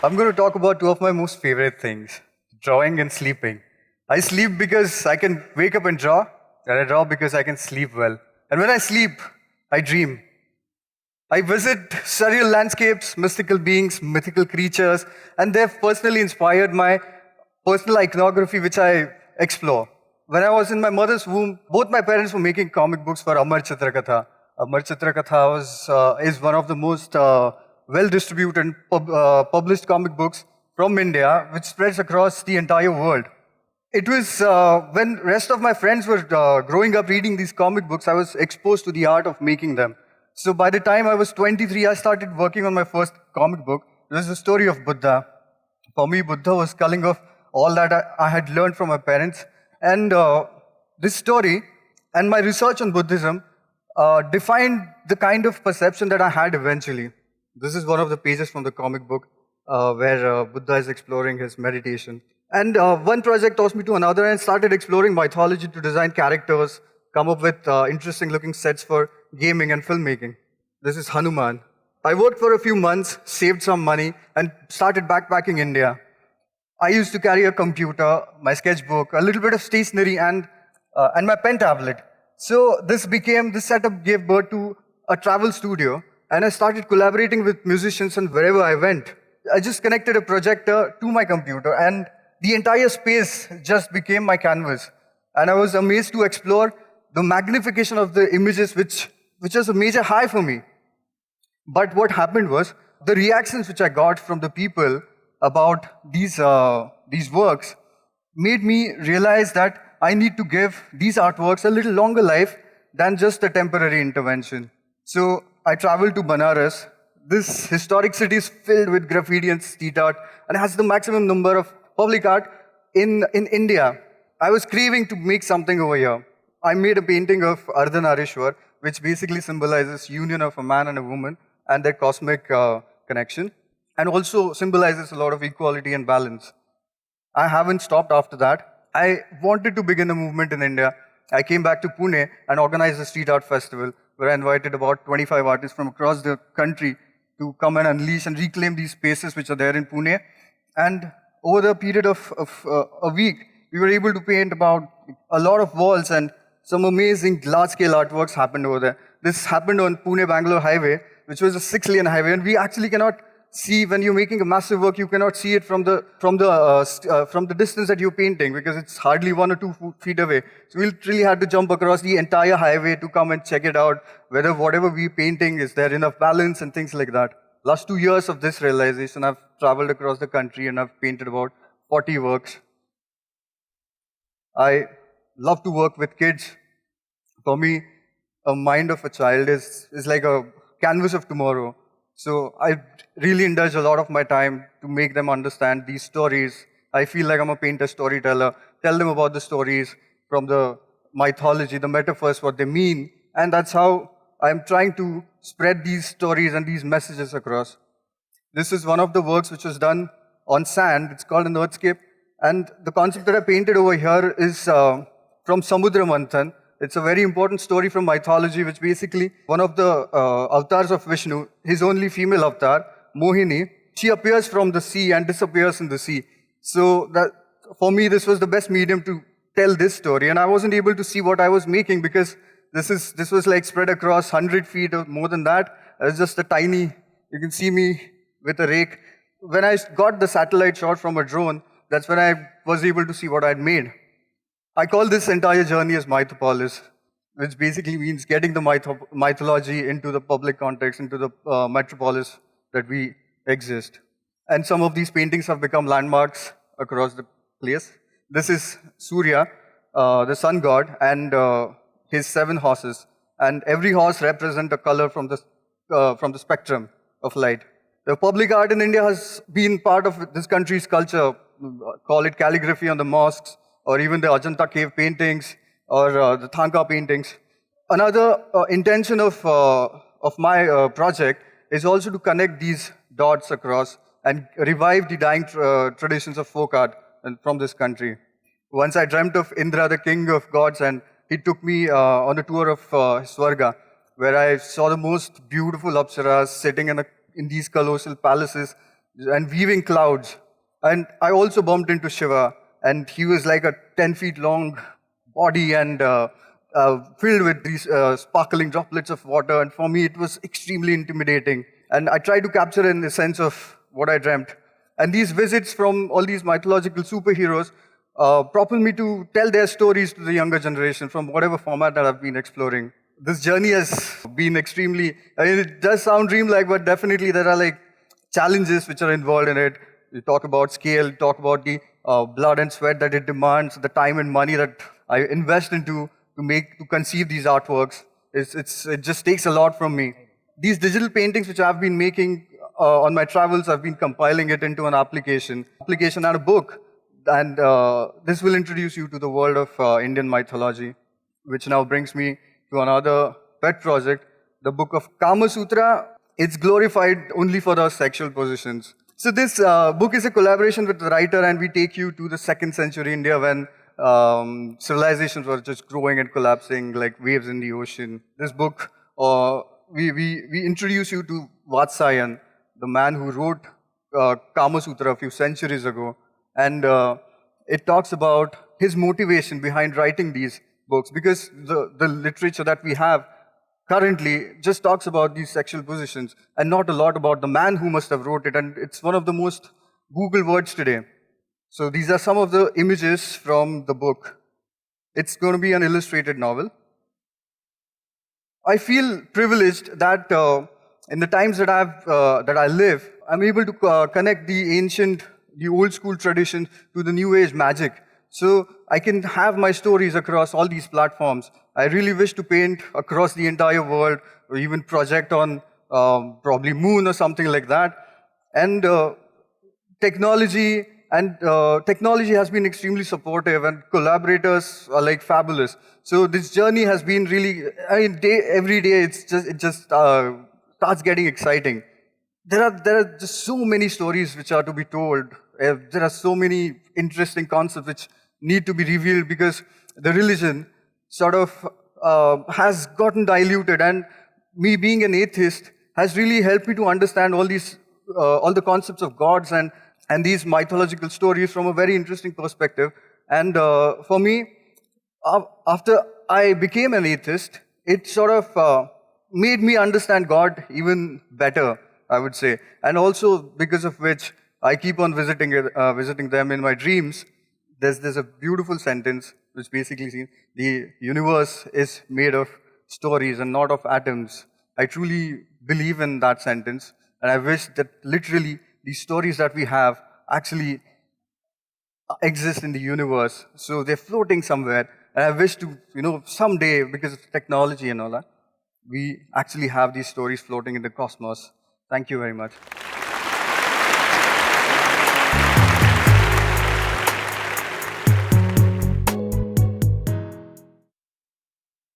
I'm going to talk about two of my most favorite things, drawing and sleeping. I sleep because I can wake up and draw, and I draw because I can sleep well. And when I sleep, I dream. I visit surreal landscapes, mystical beings, mythical creatures, and they've personally inspired my personal iconography, which I explore. When I was in my mother's womb, both my parents were making comic books for Amar Chitrakatha. Amar Chitrakatha is one of the most well-distributed published comic books from India, which spreads across the entire world. It was when rest of my friends were growing up reading these comic books, I was exposed to the art of making them. So by the time I was 23, I started working on my first comic book. It was the story of Buddha. For me, Buddha was culling of all that I had learned from my parents. And this story and my research on Buddhism defined the kind of perception that I had eventually. This is one of the pages from the comic book where Buddha is exploring his meditation. And one project tossed me to another and started exploring mythology to design characters, come up with interesting looking sets for gaming and filmmaking. This is Hanuman. I worked for a few months, saved some money, and started backpacking India. I used to carry a computer, my sketchbook, a little bit of stationery, and my pen tablet. So this setup gave birth to a travel studio, and I started collaborating with musicians and wherever I went. I just connected a projector to my computer, and the entire space just became my canvas. And I was amazed to explore the magnification of the images, which was a major high for me. But what happened was, the reactions which I got from the people about these works made me realize that I need to give these artworks a little longer life than just a temporary intervention. So I traveled to Banaras. This historic city is filled with graffiti and street art and has the maximum number of public art in India. I was craving to make something over here. I made a painting of Ardhanarishwar, which basically symbolizes union of a man and a woman and their cosmic connection, and also symbolizes a lot of equality and balance. I haven't stopped after that. I wanted to begin a movement in India. I came back to Pune and organized a street art festival where I invited about 25 artists from across the country to come and unleash and reclaim these spaces which are there in Pune. And over the period of a week, we were able to paint about a lot of walls, and some amazing large-scale artworks happened over there. This happened on Pune-Bangalore highway, which was a 6-lane highway, and we actually cannot see, when you're making a massive work, you cannot see it from the distance that you're painting, because it's hardly 1 or 2 feet away. So we literally had to jump across the entire highway to come and check it out, whether whatever we're painting, is there enough balance and things like that. Last 2 years of this realization, I've traveled across the country and I've painted about 40 works. I love to work with kids. For me, a mind of a child is like a canvas of tomorrow. So I really indulge a lot of my time to make them understand these stories. I feel like I'm a painter storyteller. Tell them about the stories from the mythology, the metaphors, what they mean. And that's how I'm trying to spread these stories and these messages across. This is one of the works which was done on sand. It's called an earthscape. And the concept that I painted over here is from Samudra Manthan. It's a very important story from mythology, which basically one of the avatars of Vishnu, his only female avatar, Mohini, she appears from the sea and disappears in the sea. So that, for me, this was the best medium to tell this story. And I wasn't able to see what I was making because this was like spread across 100 feet or more than that. It's just a tiny, you can see me with a rake. When I got the satellite shot from a drone, that's when I was able to see what I'd made. I call this entire journey as Mythopolis, which basically means getting the mythology into the public context, into the metropolis that we exist. And some of these paintings have become landmarks across the place. This is Surya, the sun god, and his 7 horses. And every horse represents a color from the spectrum of light. The public art in India has been part of this country's culture. Call it calligraphy on the mosques, or even the Ajanta cave paintings, or the Thanka paintings. Another intention of my project is also to connect these dots across and revive the dying traditions of folk art from this country. Once I dreamt of Indra, the king of gods, and he took me on a tour of Swarga, where I saw the most beautiful apsaras sitting in these colossal palaces, and weaving clouds. And I also bumped into Shiva, and he was like a 10 feet long body and filled with these sparkling droplets of water. And for me, it was extremely intimidating. And I tried to capture in the sense of what I dreamt. And these visits from all these mythological superheroes propel me to tell their stories to the younger generation from whatever format that I've been exploring. This journey has been extremely, I mean, it does sound dreamlike, but definitely there are like challenges which are involved in it. You talk about scale, talk about the blood and sweat that it demands, the time and money that I invest into to conceive these artworks. It just takes a lot from me. These digital paintings which I've been making on my travels, I've been compiling it into an application and a book. And this will introduce you to the world of Indian mythology, which now brings me to another pet project, the book of Kama Sutra. It's glorified only for the sexual positions. So this book is a collaboration with the writer, and we take you to the 2nd century India when civilizations were just growing and collapsing like waves in the ocean. This book, we introduce you to Vatsayan, the man who wrote Kama Sutra a few centuries ago. And it talks about his motivation behind writing these books, because the literature that we have currently just talks about these sexual positions and not a lot about the man who must have wrote it. And it's one of the most Googled words today. So these are some of the images from the book. It's going to be an illustrated novel. I feel privileged that in the times that I live, I'm able to connect the old school tradition to the new age magic. So I can have my stories across all these platforms. I really wish to paint across the entire world, or even project on probably moon or something like that. And technology has been extremely supportive, and collaborators are like fabulous. So this journey has been really, every day it just starts getting exciting. There are just so many stories which are to be told. There are so many interesting concepts which need to be revealed, because the religion sort of has gotten diluted, and me being an atheist has really helped me to understand all the concepts of gods and these mythological stories from a very interesting perspective. And for me, after I became an atheist, it sort of made me understand God even better, I would say. And also because of which I keep on visiting them in my dreams. There's a beautiful sentence which basically says the universe is made of stories and not of atoms. I truly believe in that sentence, and I wish that literally these stories that we have actually exist in the universe. So they're floating somewhere, and I wish to, someday, because of technology and all that, we actually have these stories floating in the cosmos. Thank you very much.